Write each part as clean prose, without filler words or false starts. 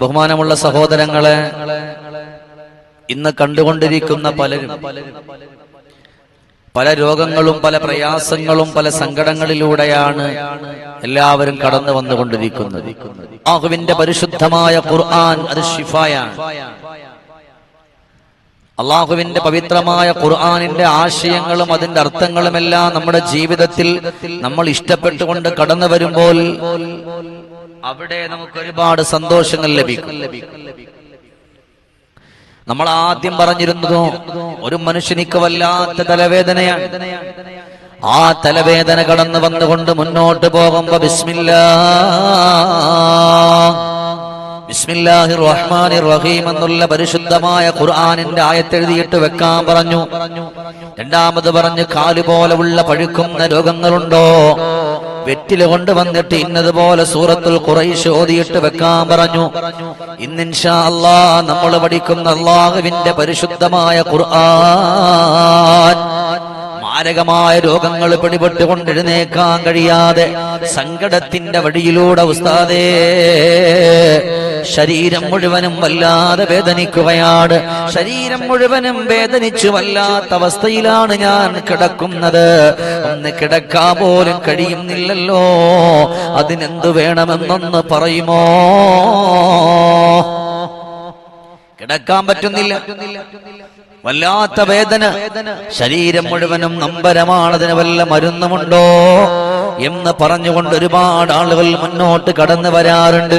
ബഹുമാനമുള്ള സഹോദരങ്ങളെ, ഇന്ന് കണ്ടുകൊണ്ടിരിക്കുന്ന പലരും പല രോഗങ്ങളും പല പ്രയാസങ്ങളും പല സങ്കടങ്ങളിലൂടെയാണ് എല്ലാവരും കടന്നു വന്നുകൊണ്ടിരിക്കുന്നത്. അല്ലാഹുവിന്റെ പരിശുദ്ധമായ ഖുർആൻ അത് ശിഫായാണ്. അള്ളാഹുവിന്റെ പവിത്രമായ ഖുർആനിന്റെ ആശയങ്ങളും അതിന്റെ അർത്ഥങ്ങളുമെല്ലാം നമ്മുടെ ജീവിതത്തിൽ നമ്മൾ ഇഷ്ടപ്പെട്ടുകൊണ്ട് കടന്നു വരുമ്പോൾ അവിടെ നമുക്ക് ഒരുപാട് സന്തോഷങ്ങൾ ലഭിക്കും. നമ്മൾ ആദ്യം പറഞ്ഞിരുന്നതോ ഒരു മനുഷ്യനിക്ക് വല്ലാത്ത തലവേദനയാണ്. ആ തലവേദന കടന്നു വന്നുകൊണ്ട് മുന്നോട്ട് പോകുമ്പോ ബിസ്മില്ലാഹിർ റഹ്മാനിർ റഹീം എന്നുള്ള പരിശുദ്ധമായ ഖുർആനിന്റെ ആയത്തെഴുതിയിട്ട് വെക്കാൻ പറഞ്ഞു. രണ്ടാമത് പറഞ്ഞു, കാലുപോലെയുള്ള പഴുക്കുന്ന രോഗങ്ങളുണ്ടോ, വെറ്റില കൊണ്ടുവന്നിട്ട് ഇന്നതുപോലെ സൂറത്തുൽ ഖുറൈശ് ഓതിയിട്ട് വെക്കാൻ പറഞ്ഞു. ഇന്ന് ഇൻഷാ അല്ലാഹ് നമ്മൾ പഠിക്കുന്ന അല്ലാഹുവിന്റെ പരിശുദ്ധമായ ഖുർആൻ മാരകമായ രോഗങ്ങൾ പിടിപെട്ടുകൊണ്ട് എഴുന്നേക്കാൻ കഴിയാതെ സങ്കടത്തിന്റെ വഴിയിലൂടെ ഉസ്താദേ ശരീരം മുഴുവനും വല്ലാതെ വേദനിക്കുകയാണ്. ശരീരം മുഴുവനും വേദനിച്ചു വല്ലാത്ത അവസ്ഥയിലാണ് ഞാൻ കിടക്കുന്നത്. ഒന്ന് കിടക്കാൻ പോലും കഴിയുന്നില്ലല്ലോ, അതിനെന്തു വേണമെന്നൊന്ന് പറയുമോ? കിടക്കാൻ പറ്റുന്നില്ല, വല്ലാത്ത വേദന, ശരീരം മുഴുവനും നമ്പരമാണതിന് വല്ല മരുന്നുമുണ്ടോ എന്ന് പറഞ്ഞുകൊണ്ട് ഒരുപാട് ആളുകൾ മുന്നോട്ട് കടന്നു വരാറുണ്ട്.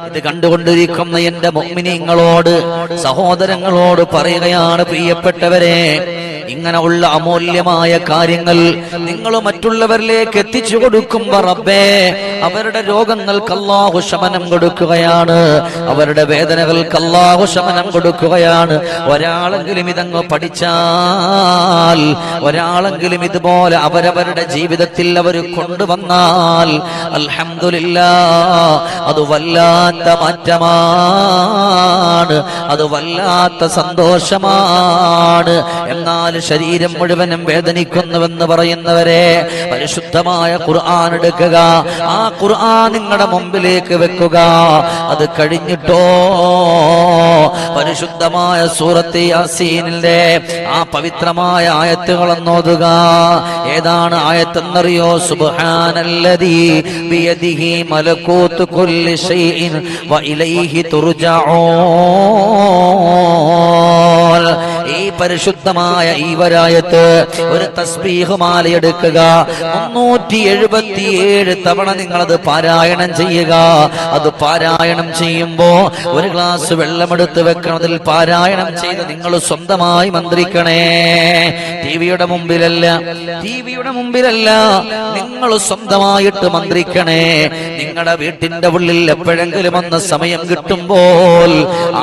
ഇത് കണ്ടുകൊണ്ടിരിക്കുന്ന എന്റെ മുഅ്മിനീങ്ങളോട്, സഹോദരങ്ങളോട് പറയുകയാണ്, പ്രിയപ്പെട്ടവരെ, ഇങ്ങനെയുള്ള അമൂല്യമായ കാര്യങ്ങൾ നിങ്ങൾ മറ്റുള്ളവരിലേക്ക് എത്തിച്ചു കൊടുക്കുമ്പോ റബ്ബേ അവരുടെ രോഗങ്ങൾക്ക് അല്ലാഹു ശമനം കൊടുക്കുകയാണ്, അവരുടെ വേദനകൾക്ക് അല്ലാഹു ശമനം കൊടുക്കുകയാണ്. ഒരാളെങ്കിലും ഇതങ്ങ് പഠിച്ചാൽ, ഒരാളെങ്കിലും ഇതുപോലെ അവരവരുടെ ജീവിതത്തിൽ അവർ കൊണ്ടുവന്നാൽ അൽഹംദുലില്ലാഹ് അത് വല്ലാത്ത മാറ്റമാണ്, അത് വല്ലാത്ത സന്തോഷമാണ്. എന്നാൽ ശരീരം മുഴുവനും വേദനിക്കുന്നുവെന്ന് പറയുന്നവരെ പരിശുദ്ധമായ ഖുർആൻ എടുക്കുക, ആ ഖുർആൻ നിങ്ങളുടെ മുമ്പിലേക്ക് വെക്കുക. അത് കഴിഞ്ഞിട്ടോ പരിശുദ്ധമായ സൂറത്ത് യാസീനിലെ ആ പവിത്രമായ ആയത്തുകളൊന്ന് ഓതുക. ഏതാണ് ആയത്തെന്നറിയോ? സുബ്ഹാനല്ലദീ ബിയദിഹി മലകൂതു കുല്ലി ശൈഇൻ വ ഇലൈഹി തുർജഊൻ. ഈ പരിശുദ്ധമായ ഈ വരായത്ത് ഒരു തസ്ബീഹ് മാലയെടുക്കുക, 377 തവണ നിങ്ങളത് പാരായണം ചെയ്യുക. അത് പാരായണം ചെയ്യുമ്പോ ഒരു ഗ്ലാസ് വെള്ളമെടുത്ത് വെക്കണം, അതിൽ പാരായണം ചെയ്ത് നിങ്ങൾ സ്വന്തമായി മന്ത്രിക്കണേ. ടിവിയുടെ മുമ്പിലല്ല, നിങ്ങൾ സ്വന്തമായിട്ട് മന്ത്രിക്കണേ. നിങ്ങളുടെ വീട്ടിന്റെ ഉള്ളിൽ എപ്പോഴെങ്കിലും ഒന്ന് സമയം കിട്ടുമ്പോൾ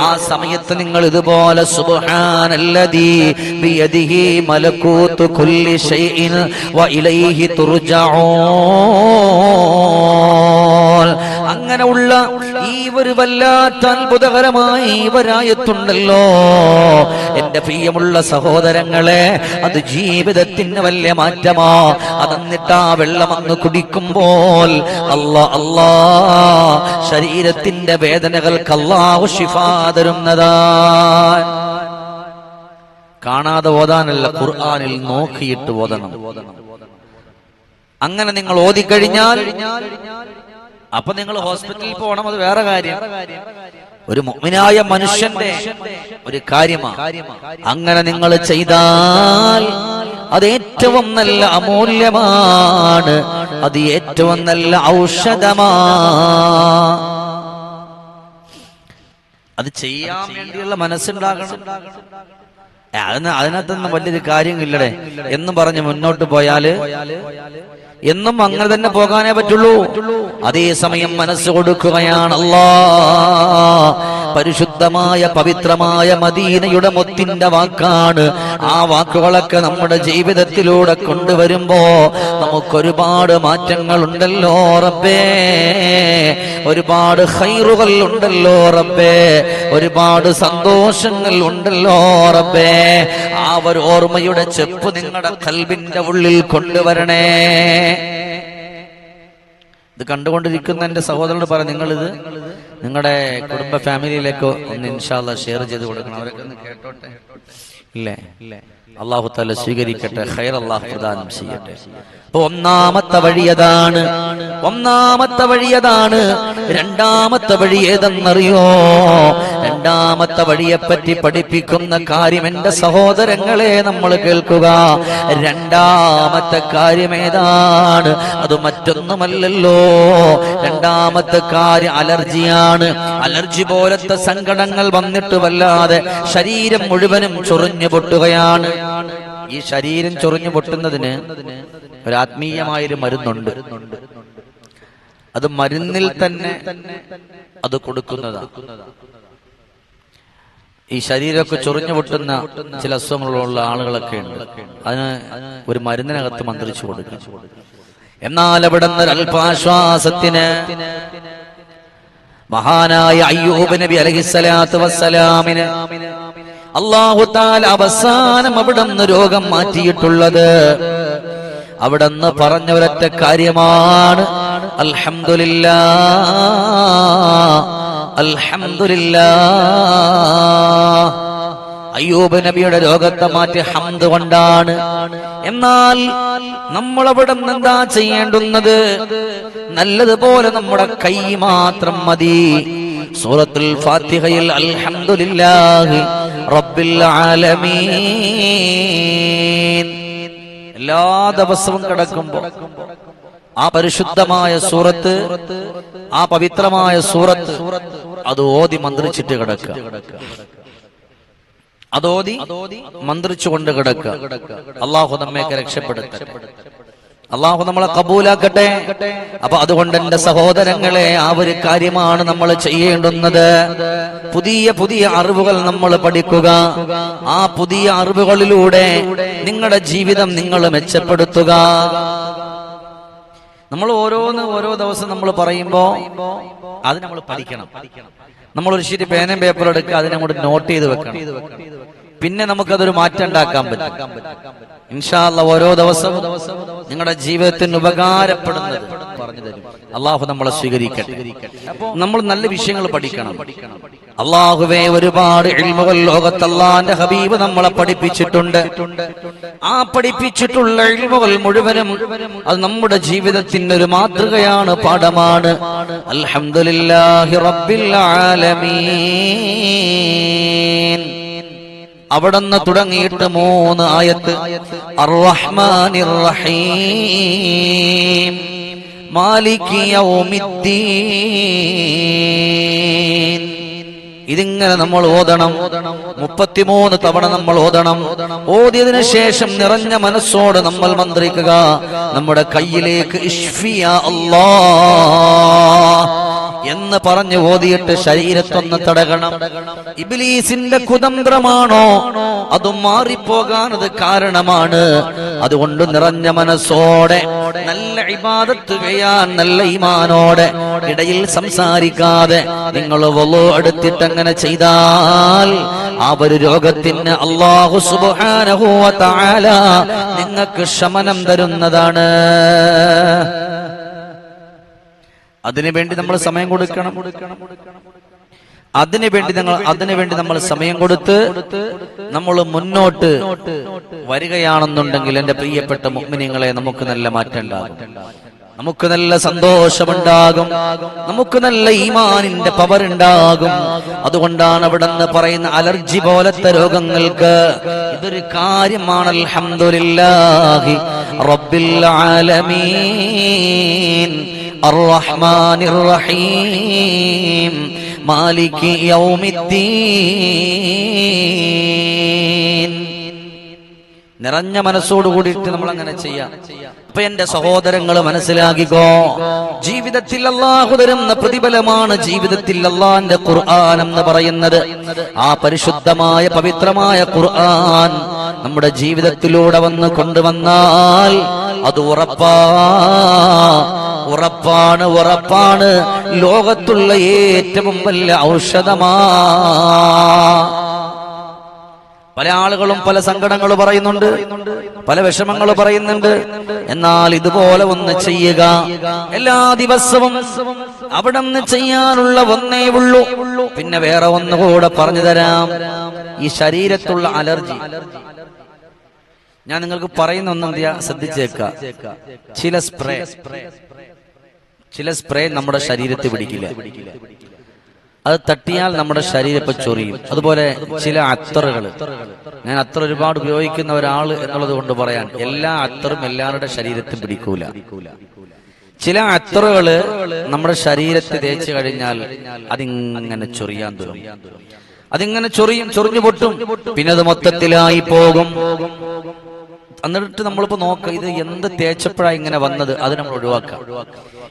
ആ സമയത്ത് നിങ്ങൾ ഇതുപോലെ സുബ്ഹാനല്ലദീ ബിയദിഹി മലകൂതു കുല്ലി ശൈഇൻ വ ഇലൈഹി തുർജഊൻ. അങ്ങനെയുള്ള ഈ ഒരു വല്ലാത്ത അത്ഭുതകരമായ ഈ വരായത്തുണ്ടല്ലോ എന്റെ പ്രിയമുള്ള സഹോദരങ്ങളെ, അത് ജീവിതത്തിന് വലിയ മാറ്റമാ. അതെന്നിട്ട് ആ വെള്ളം അങ്ങ് കുടിക്കുമ്പോൾ അല്ലാ ശരീരത്തിന്റെ വേദനകൾക്ക് അല്ലാഹു ശിഫാ തരുന്നതാണ്. കാണാതെ ഓതാനല്ല, ഖുർആനിൽ നോക്കിയിട്ട് ഓതണം. അങ്ങനെ നിങ്ങൾ ഓതിക്കഴിഞ്ഞാൽ അപ്പൊ നിങ്ങൾ ഹോസ്പിറ്റലിൽ പോകണം, അത് വേറെ കാര്യം. ഒരു മുഅ്മിനായ മനുഷ്യന്റെ ഒരു കാര്യമാണ്. അങ്ങനെ നിങ്ങൾ ചെയ്താൽ അത് ഏറ്റവും നല്ല അമൂല്യമാണ്, അത് ഏറ്റവും നല്ല ഔഷധമാണ്. അത് ചെയ്യാൻ വേണ്ടിയുള്ള മനസ്സുണ്ടാകണം. അതിനകത്തൊന്നും വലിയൊരു കാര്യമില്ലടേ എന്നും പറഞ്ഞ് മുന്നോട്ട് പോയാല് എന്നും അങ്ങനെ തന്നെ പോകാനേ പറ്റുള്ളൂ. അതേസമയം മനസ്സ് കൊടുക്കുകയാണ്. അല്ലാഹ് പരിശുദ്ധമായ പവിത്രമായ മദീനയുടെ മുത്തിന്റെ വാക്കാണ്. ആ വാക്കുകളൊക്കെ നമ്മുടെ ജീവിതത്തിലൂടെ കൊണ്ടുവരുമ്പോ നമുക്കൊരുപാട് മാറ്റങ്ങൾ ഉണ്ടല്ലോ റബ്ബേ, ഒരുപാട് ഖൈറുകൾ ഉണ്ടല്ലോ റബ്ബേ, ഒരുപാട് സന്തോഷങ്ങൾ ഉണ്ടല്ലോ റബ്ബേ. ആ ഒരു ഓർമ്മയുടെ ചെപ്പ് നിങ്ങളുടെ ഖൽബിന്റെ ഉള്ളിൽ കൊണ്ടുവരണേ. ഇത് കണ്ടുകൊണ്ടിരിക്കുന്ന എന്റെ സഹോദരനോട് പറ, നിങ്ങളിത് നിങ്ങളുടെ കുടുംബ ഫാമിലിയിലേക്ക് ഒന്ന് ഇൻഷാ അല്ലാഹ് ഷെയർ ചെയ്ത് കൊടുക്കണം. അവരൊക്കെ ഒന്ന് കേട്ടോട്ടെ. ഇല്ലേ? അല്ലാഹു തആല സ്വീകരിക്കട്ടെ, ഖൈർ അല്ലാഹു പ്രദാനം ചെയ്യട്ടെ. അപ്പൊ ഒന്നാമത്തെ വഴി അതാണ്. രണ്ടാമത്തെ വഴി ഏതെന്നറിയോ? രണ്ടാമത്തെ വഴിയെപ്പറ്റി പഠിപ്പിക്കുന്ന കാര്യം എന്റെ സഹോദരങ്ങളെ നമ്മൾ കേൾക്കുക. രണ്ടാമത്തെ കാര്യം ഏതാണ്? അത് മറ്റൊന്നുമല്ലല്ലോ. രണ്ടാമത്തെ കാര്യം അലർജിയാണ്. അലർജി പോലത്തെ സങ്കടങ്ങൾ വന്നിട്ട് വല്ലാതെ ശരീരം മുഴുവനും ചൊറിഞ്ഞു പൊട്ടുകയാണ്. ഈ ശരീരം ചൊറിഞ്ഞു പൊട്ടുന്നതിന് ഒരു ആത്മീയമായൊരു മരുന്നുണ്ട്. അത് മരുന്നിൽ തന്നെ അത് കൊടുക്കുന്നതാണ്. ഈ ശരീരമൊക്കെ ചൊറിഞ്ഞു പൊട്ടുന്ന ചില അസുഖങ്ങളുള്ള ആളുകളൊക്കെ ഉണ്ട്. അതിന് ഒരു മരുന്നിനകത്ത് മന്ത്രിച്ചു കൊടുക്കും. എന്നാൽ അവിടെ നിന്ന് അല്പാശ്വാസത്തിന് മഹാനായ അയ്യൂബ് നബി അലൈഹിസ്സലാത്തു വസ്സലാമിന് അല്ലാഹു തആല അവസാനം അവിടുന്ന് രോഗം മാറ്റിയിട്ടുള്ളത്. അവിടുന്ന് പറഞ്ഞ ഒരൊറ്റ കാര്യമാണ്, അൽഹംദുലില്ലാഹ് അൽഹംദുലില്ലാഹ്. അയ്യൂബ് നബിയുടെ രോഗത്തെ മാറ്റി ഹംദ് കൊണ്ടാണ്. എന്നാൽ നമ്മൾ അവിടെ നിന്ന് എന്താ ചെയ്യേണ്ടുന്നത്? നല്ലതുപോലെ നമ്മുടെ കൈ മാത്രം മതി. സൂറത്തുൽ ഫാത്തിഹയിൽ അൽഹംദുലില്ലാഹി റബ്ബിൽ ആലമീൻ എല്ലാ ദിവസവും കിടക്കുമ്പോൾ ആ പരിശുദ്ധമായ സൂറത്ത്, ആ പവിത്രമായ സൂറത്ത് അത് ഓതി മന്ത്രിച്ചിട്ട് കിടക്കുക. അതോതി മന്ത്രിച്ചുകൊണ്ട് കിടക്കുക. അള്ളാഹു നമ്മയൊക്കെ രക്ഷപ്പെടുത്തട്ടെ. അള്ളാഹു നമ്മളെ കബൂലാക്കട്ടെ. അപ്പൊ അതുകൊണ്ട് എന്റെ സഹോദരങ്ങളെ, ആ ഒരു കാര്യമാണ് നമ്മൾ ചെയ്യേണ്ടുന്നത്. പുതിയ പുതിയ അറിവുകൾ നമ്മൾ പഠിക്കുക. ആ പുതിയ അറിവുകളിലൂടെ നിങ്ങളുടെ ജീവിതം നിങ്ങൾ മെച്ചപ്പെടുത്തുക. നമ്മൾ ഓരോ ദിവസം നമ്മൾ പറയുമ്പോ അത് നമ്മൾ പഠിക്കണം. നമ്മളൊരു ശരി പേനയും പേപ്പറും എടുക്കുക, അതിനങ്ങോട്ട് നോട്ട് ചെയ്ത് വെക്കണം. പിന്നെ നമുക്കതൊരു മാറ്റം ഉണ്ടാക്കാൻ പറ്റും. ഇൻഷാ അല്ലാഹ് ഓരോ ദിവസവും നിങ്ങളുടെ ജീവിതത്തിന് ഉപകാരപ്പെടുന്നത് പറഞ്ഞു തരും. അള്ളാഹു നമ്മളെ സ്വീകരിക്കട്ടെ. നമ്മൾ നല്ല വിഷയങ്ങൾ പഠിക്കണം. അള്ളാഹുവേ, ഒരുപാട് ഇൽമുകൾ ലോകത്ത് അല്ലാഹുവിന്റെ ഹബീബ് നമ്മളെ പഠിപ്പിച്ചിട്ടുണ്ട്. ആ പഠിപ്പിച്ചിട്ടുള്ള ഇൽമുകൾ മുഴുവനും അത് നമ്മുടെ ജീവിതത്തിന് ഒരു മാതൃകയാണ്, പാഠമാണ്. അൽഹംദുലില്ലാഹി റബ്ബിൽ ആലമീൻ. അവിടുന്ന് തുടങ്ങിയിട്ട് 3 ആയത്ത്. അർ-റഹ്മാനിർ റഹീം മാലികി യൗമിദ്ദീൻ. ഇതിങ്ങനെ നമ്മൾ ഓതണം. 33 തവണ നമ്മൾ ഓതണം. ഓതിയതിനു ശേഷം നിറഞ്ഞ മനസ്സോട് നമ്മൾ മന്ത്രിക്കുക. നമ്മുടെ കയ്യിലേക്ക് ഇശ്ഫിയ അല്ലാഹ് എന്ന് പറഞ്ഞ് ഓതിയിട്ട് ശരീരത്തൊന്ന് തടകണം. ഇബ്ലീസിന്റെ കുതന്ത്രമാണോ അത് മാറിപ്പോകാൻ അത് കാരണമാണ്. അതുകൊണ്ട് നിറഞ്ഞ മനസ്സോടെ നല്ല ഇബാദത്ത് ചെയ്യാൻ, നല്ല ഈമാനോടെ, ഇടയിൽ സംസാരിക്കാതെ നിങ്ങൾ വളു എടുത്തിട്ട് അങ്ങനെ ചെയ്താൽ ആ ഒരു രോഗത്തിന് അല്ലാഹു സുബ്ഹാനഹു വ തആല നിങ്ങൾക്ക് ശമനം തരുന്നതാണ്. അതിനുവേണ്ടി നമ്മൾ സമയം കൊടുക്കണം. അതിനുവേണ്ടി നമ്മൾ സമയം കൊടുത്ത് നമ്മൾ മുന്നോട്ട് വരികയാണെന്നുണ്ടെങ്കിൽ എന്റെ പ്രിയപ്പെട്ട മുഅ്മിനീങ്ങളെ, നമുക്ക് നല്ല മാറ്റം ഉണ്ടാകും. നമുക്ക് നല്ല സന്തോഷമുണ്ടാകും. നമുക്ക് നല്ല ഈമാനിന്റെ പവർ ഉണ്ടാകും. അതുകൊണ്ടാണ് അവിടെ നിന്ന് പറയുന്ന അലർജി പോലത്തെ രോഗങ്ങൾക്ക് ഇതൊരു കാര്യമാണ്. അൽഹംദുലില്ലാഹി റബ്ബിൽ ആലമീൻ അർ-റഹ്മാനിർ റഹീം മാലികി യൗമിദ്ദീൻ. നിറഞ്ഞ മനസ്സോട് കൂടിയിട്ട് നമ്മൾ അങ്ങനെ ചെയ്യാം. അപ്പൊ എന്റെ സഹോദരങ്ങൾ മനസ്സിലാക്കിക്കോ, ജീവിതത്തിൽ അല്ലാഹു തരുന്ന പ്രതിഫലമാണ് ജീവിതത്തിൽ അല്ലാഹുവിന്റെ ഖുർആൻ എന്ന് പറയുന്നത്. ആ പരിശുദ്ധമായ പവിത്രമായ ഖുർആൻ നമ്മുടെ ജീവിതത്തിലൂടെ വന്ന് കൊണ്ടുവന്നാൽ അത് ഉറപ്പാണ് ലോകത്തുള്ള ഏറ്റവും വലിയ ഔഷധമാ. പല ആളുകളും പല സങ്കടങ്ങൾ പറയുന്നുണ്ട്, പല വിഷമങ്ങൾ പറയുന്നുണ്ട്. എന്നാൽ ഇതുപോലെ ഒന്ന് ചെയ്യുക. എല്ലാ ദിവസവും അവിടെ നിന്ന് ചെയ്യാനുള്ള ഒന്നേ ഉള്ളൂ. പിന്നെ വേറെ ഒന്നുകൂടെ പറഞ്ഞു തരാം. ഈ ശരീരത്തുള്ള അലർജി ഞാൻ നിങ്ങൾക്ക് പറയുന്ന ഒന്നെന്തിയാ ശ്രദ്ധിച്ചേക്ക. ചില സ്പ്രേ നമ്മുടെ ശരീരത്തിൽ പിടിക്കില്ല. അത് തട്ടിയാൽ നമ്മുടെ ശരീരം ഇപ്പൊ ചൊറിയും. അതുപോലെ ചില അത്തറുകൾ, ഞാൻ അത്തർ ഒരുപാട് ഉപയോഗിക്കുന്ന ഒരാൾ എന്നുള്ളത് കൊണ്ട് പറയാൻ, എല്ലാ അത്തറും എല്ലാവരുടെ ശരീരത്തിൽ പിടിക്കൂല. ചില അത്തറുകള് നമ്മുടെ ശരീരത്തിൽ തേച്ച് കഴിഞ്ഞാൽ അതിങ്ങനെ ചൊറിയാൻ തുടങ്ങും. അതിങ്ങനെ ചൊറിഞ്ഞു പൊട്ടും. പിന്നെ അത് മൊത്തത്തിലായി പോകും. എന്നിട്ട് നമ്മളിപ്പോ നോക്ക, ഇത് എന്ത് തേച്ചപ്പോഴാ ഇങ്ങനെ വന്നത്, അത് നമ്മൾ ഒഴിവാക്കാം.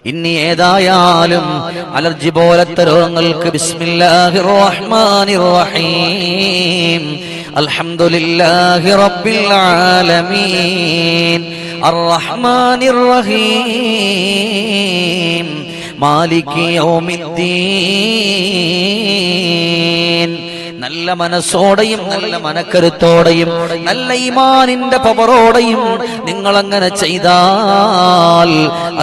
ഇനി ഏതായാലും അലർജി പോലത്തെ രോഗങ്ങൾക്ക് ബിസ്മില്ലാഹിർ റഹ്മാനിർ റഹീം അൽഹംദുലില്ലാഹി റബ്ബിൽ ആലമീൻ അർറഹ്മാനിർ റഹീം മാലികി യൗമിദ്ദീൻ. നല്ല മനസ്സോടെയും നല്ല മനക്കരുത്തോടെയും നല്ല ഈമാനിന്റെ പവറോടെയും നിങ്ങൾ അങ്ങനെ ചെയ്താൽ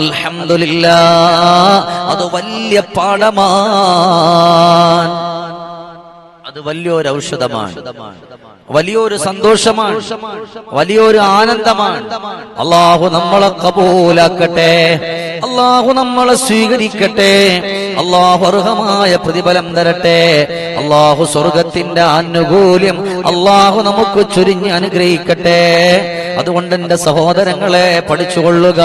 അൽഹംദുലില്ലാഹ് അത് വലിയ പാഠമാണ്, അത് വലിയൊരു ഔഷധമാണ്, വലിയൊരു സന്തോഷമാണ്, വലിയൊരു ആനന്ദമാണ്. അല്ലാഹു നമ്മളെ കബൂലാക്കട്ടെ, അല്ലാഹു നമ്മളെ സ്വീകരിക്കട്ടെ, അല്ലാഹു അർഹമായ പ്രതിഫലം തരട്ടെ, അല്ലാഹു സ്വർഗത്തിന്റെ ആനുകൂല്യം അല്ലാഹു നമുക്ക് ചൊരിഞ്ഞ് അനുഗ്രഹിക്കട്ടെ. അതുകൊണ്ട് എന്റെ സഹോദരങ്ങളെ പഠിച്ചുകൊള്ളുക.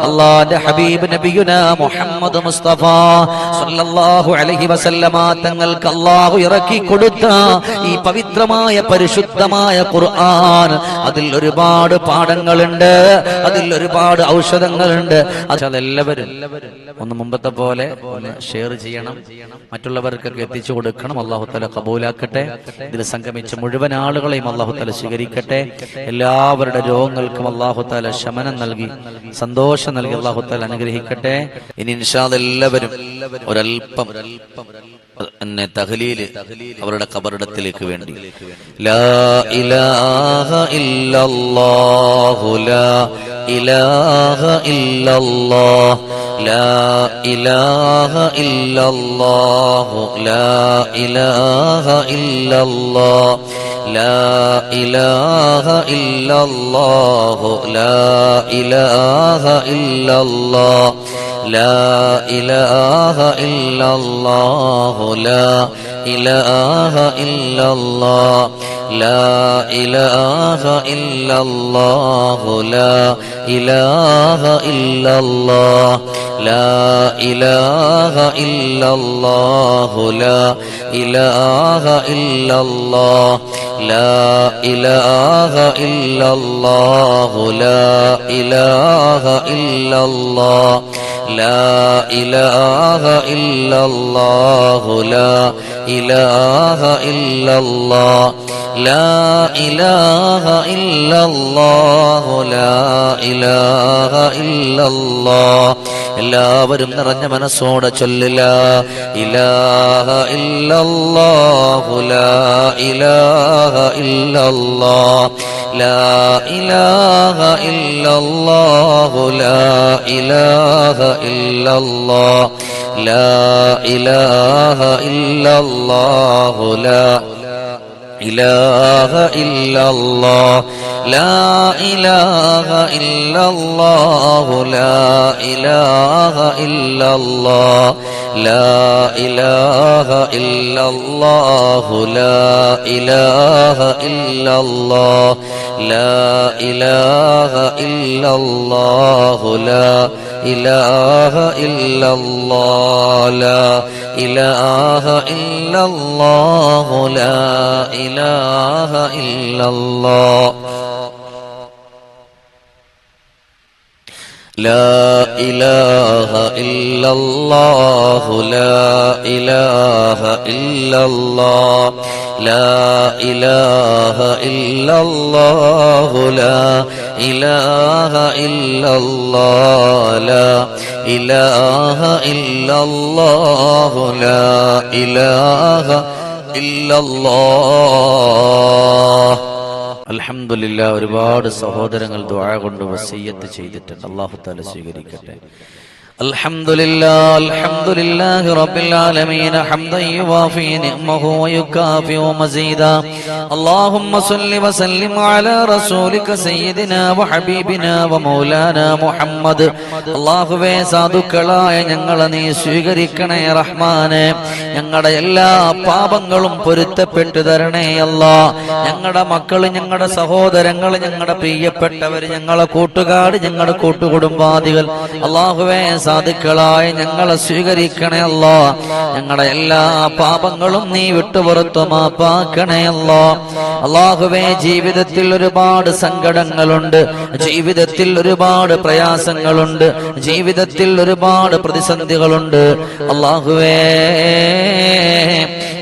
അല്ലാഹുവിന്റെ ഹബീബ് നബിയുനാ മുഹമ്മദ് മുസ്തഫ സല്ലല്ലാഹു അലൈഹി വസല്ലമ തങ്ങൾക്ക് അല്ലാഹു ഇറക്കി കൊടുത്ത ഈ പവിത്രമായ പരിശുദ്ധമായ ഖുർആൻ, അതിൽ ഒരുപാട് പാഠങ്ങളുണ്ട്, അതിൽ ഒരുപാട് ഔഷധങ്ങളുണ്ട്. അതെല്ലാവരും ഒന്ന് മുമ്പത്തെ പോലെ ഒന്ന് ഷെയർ ചെയ്യണം, മറ്റുള്ളവർക്കൊക്കെ എത്തിച്ചു കൊടുക്കണം. അല്ലാഹു തആല കബൂലാക്കട്ടെ. ഇതിൽ സംഗമിച്ച മുഴുവൻ ആളുകളെയും അല്ലാഹു തആല സ്വീകരിക്കട്ടെ. എല്ലാവരുടെ രോഗങ്ങൾക്കും അല്ലാഹു തആല ശമനം നൽകി സന്തോഷം നൽകി അല്ലാഹു തആല അനുഗ്രഹിക്കട്ടെ. ഇനി ഇൻഷാ അല്ലാഹ് എല്ലാവരും ഒരൽപ്പം എന്നെ തഹ്ലീല് അവരുടെ ഖബറിടത്തിലേക്ക് വേണ്ടി ലാ ഇലാഹ ഇല്ലല്ലാഹു ലാ ഇലാഹ ഇല്ലല്ലാഹ് ലാ ഇലാഹ ഇല്ലല്ലാഹു ലാ ഇലാഹ ഇല്ലല്ലാഹ് ലാ ഇലാഹ ഇല്ലല്ലാഹു ലാ ഇലാഹ ഇല്ലല്ലാഹ് ലാ ഇലാഹ ഇല്ലല്ലാഹു ലാ ഇലാഹ ഇല്ലല്ലാഹ് ലാ ഇലാഹ ഇല്ലല്ലാഹു ലാ ഇലാഹ ഇല്ലല്ലാഹ് ലാ ഇലാഹ ഇല്ലല്ലാഹു ലാ ഇലാഹ ഇല്ലല്ലാഹ് ലാ ഇലാഹ ഇല്ലല്ലാഹു ലാ ഇലാഹ ഇല്ലല്ലാഹ് ലാ ഇലാഹ ഇല്ലല്ലാഹു ലാ ഇലാഹ ഇല്ലല്ലാഹ് ലാ ഇലാഹ ഇല്ലല്ലാഹു ലാ ഇലാഹ ഇല്ലല്ലാഹ്. എല്ലാവരും നിറഞ്ഞ മനസ്സോടെ ചൊല്ലുക. ഇലാഹ ഇല്ലല്ലാഹു ലാ ഇലാഹ ഇല്ലല്ലാഹ് ലാ ഇലാഹ ഇല്ലല്ലാഹു ലാ ഇലാഹ ഇല്ലല്ലാഹ് ലാ ഇലാഹ ഇല്ലല്ലാഹു ലാ ഇലാഹ ഇല്ലല്ലാഹ് ലാ ഇലാഹ ഇല്ലല്ലാഹു ലാ ഇലാഹ ഇല്ലല്ലാഹ് ലാ ഇലാഹ ഇല്ലല്ലാഹു ലാ ഇലാഹ ഇല്ലല്ലാഹ് ലാ ഇലാഹ ഇല്ലല്ലാഹു ലാ ഇലാഹ ഇല്ലല്ലാഹ് ലാ ഇലാഹ ഇല്ലല്ലാഹു ലാ ഇലാഹ ഇല്ലല്ലാഹ് ലാ ഇലാഹ ഇല്ലല്ലാഹു ലാ ഇലാഹ ഇല്ലല്ലാഹ് ലാ ഇലാഹ ഇല്ലല്ലാഹു ലാ ഇലാഹ ഇല്ലല്ലാഹ് ലാ ഇലാഹ ഇല്ലല്ലാഹു ലാ ഇലാഹ ഇല്ലല്ലാഹ്. അൽഹംദുലില്ലാഹ്. ഒരുപാട് സഹോദരങ്ങൾ ദുആ കൊണ്ട് വസിയ്യത്ത് ചെയ്തിട്ടുണ്ട്. അല്ലാഹു തആല സ്വീകരിക്കട്ടെ. അൽഹംദുലില്ലാഹി റബ്ബിൽ ആലമീൻ ഹംദൻ യുവാഫി നിഅമഹു വയുകാഫി മസീദാ. അല്ലാഹുമ്മ സ്വല്ലി വസല്ലിം അലാ റസൂലിക സയ്യിദിനാ വഹബീബിനാ വമൗലാനാ മുഹമ്മദ്. അല്ലാഹുവേ, സാധുക്കളായ ഞങ്ങളെ നീ സ്വീകരിക്കണേ റഹ്മാനേ. ഞങ്ങളുടെ എല്ലാ പാപങ്ങളും പൊരുത്തപ്പെട്ടു തരണേ അല്ലാ. ഞങ്ങളുടെ മക്കള്, ഞങ്ങളുടെ സഹോദരങ്ങൾ, ഞങ്ങളുടെ പ്രിയപ്പെട്ടവർ, ഞങ്ങളെ കൂട്ടുകാർ, ഞങ്ങളുടെ കൂട്ടുകുടുംബാദികൾ, അല്ലാഹുവേ സാധുക്കളായ ഞങ്ങളെ സ്വീകരിക്കണേ അല്ലാ. ഞങ്ങളുടെ എല്ലാ പാപങ്ങളും നീ വിട്ടുപുറത്തു മാപ്പാക്കണേ അല്ലാ. അല്ലാഹുവേ, ജീവിതത്തിൽ ഒരുപാട് സങ്കടങ്ങളുണ്ട്, ജീവിതത്തിൽ ഒരുപാട് പ്രയാസങ്ങളുണ്ട്, ജീവിതത്തിൽ ഒരുപാട് പ്രതിസന്ധികളുണ്ട്. അല്ലാഹുവേ,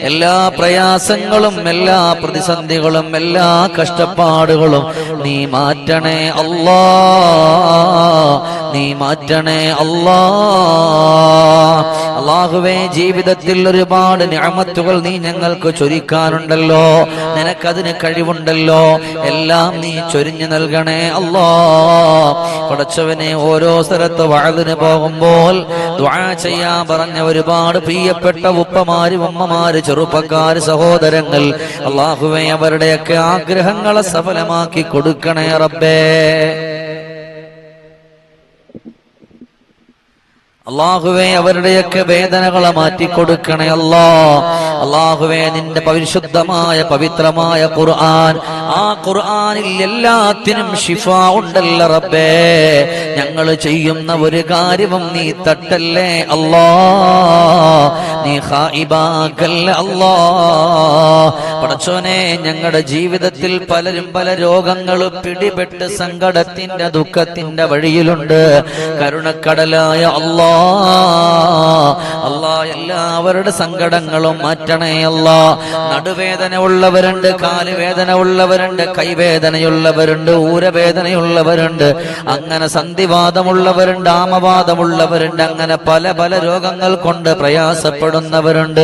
എല്ലാ പ്രയാസങ്ങളും, എല്ലാ പ്രതിസന്ധികളും, എല്ലാ കഷ്ടപ്പാടുകളും നീ മാറ്റണേ അല്ലാ. നീ മാറ്റണേ അല്ലാ. അല്ലാഹുവേ, ജീവിതത്തിൽ ഒരുപാട് നിഅമത്തുകൾ നീ ഞങ്ങൾക്ക് ചൊരിക്കാനുണ്ടല്ലോ, നിനക്കതിന് കഴിവുണ്ടല്ലോ. എല്ലാം നീ ചൊരിഞ്ഞു നൽകണേ അല്ലാ. പടച്ചവനെ, ഓരോ സ്ഥലത്ത് വഅദിന് പോകുമ്പോൾ ദുആ ചെയ്യാൻ പറഞ്ഞ ഒരുപാട് പ്രിയപ്പെട്ട ഉപ്പമാര്, ഉമ്മമാര്, ചെറുപ്പക്കാര്, സഹോദരങ്ങൾ, അല്ലാഹുവേ, അവരുടെയൊക്കെ ആഗ്രഹങ്ങളെ സഫലമാക്കി കൊടുക്കണേ റബ്ബേ. അല്ലാഹുവേ, അവരുടെയൊക്കെ വേദനകളെ മാറ്റിക്കൊടുക്കണേ അല്ലാ. അല്ലാഹുവേ, നിന്റെ പരിശുദ്ധമായ പവിത്രമായ ഖുർആൻ, ആ ഖുർആനിൽ എല്ലാത്തിനും ശിഫാ ഉണ്ടല്ലോ റബ്ബേ. ഞങ്ങൾ ചെയ്യുന്ന ഒരു കാര്യവും നീ തട്ടല്ലേ അല്ലാ. നീ ഖായിബാക്കല്ലേ അല്ലാ. പടച്ചോനെ, ഞങ്ങളുടെ ജീവിതത്തിൽ പലരും പല രോഗങ്ങൾ പിടിപെട്ട് സങ്കടത്തിന്റെ ദുഃഖത്തിന്റെ വഴിയിലുണ്ട്. കരുണക്കടലായ അല്ലാ, അല്ലാ, എല്ലാവരുടെ സങ്കടങ്ങളും മാറ്റണേ അല്ലാ. നടുവേദന ഉള്ളവരുണ്ട്, കാലുവേദന ഉള്ളവരുണ്ട്, കൈവേദനയുള്ളവരുണ്ട്, ഊരവേദനയുള്ളവരുണ്ട്, അങ്ങനെ സന്ധിവാദമുള്ളവരുണ്ട്, ആമവാദമുള്ളവരുണ്ട്, അങ്ങനെ പല പല രോഗങ്ങൾ കൊണ്ട് പ്രയാസപ്പെടുന്നവരുണ്ട്.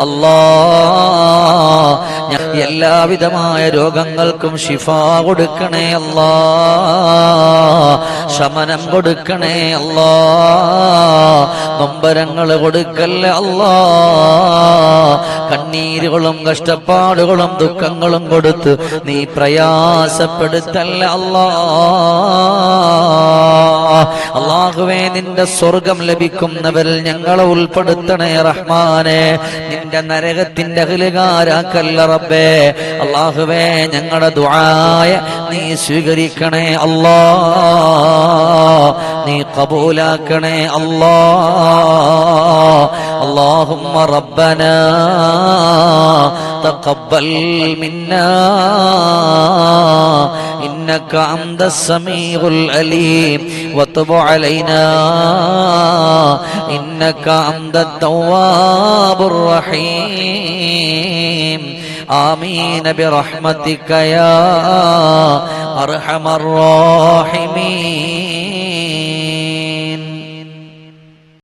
അല്ലാ, എല്ലാവിധമായ രോഗങ്ങൾക്കും ശിഫാ കൊടുക്കണേ അല്ലാ. ശമനം കൊടുക്കണേ അല്ലാ. നൊമ്പരങ്ങൾ കൊടുക്കല്ലേ അല്ലാ. കണ്ണീരുകളും കഷ്ടപ്പാടുകളും ദുഃഖങ്ങളും കൊടുത്ത് നീ പ്രയാസപ്പെടുത്തല്ല അല്ലാ. അല്ലാഹുവേ, നിന്റെ സ്വർഗം ലഭിക്കുന്നവരിൽ ഞങ്ങളെ ഉൾപ്പെടുത്തണേ റഹ്മാനെ. നിന്റെ നരകത്തിന്റെ അഖിലുകാരാക്കല്ല റബ്ബേ. അല്ലാഹുവേ, ഞങ്ങളുടെ ദുആയ നീ സ്വീകരിക്കണേ അല്ലാ. നീ ഖബൂലാക്കണേ അല്ലാ. اللهم ربنا تقبل منا إنك أنت السميع العليم وتب علينا إنك أنت التواب الرحيم آمين برحمتك يا أرحم الراحمين.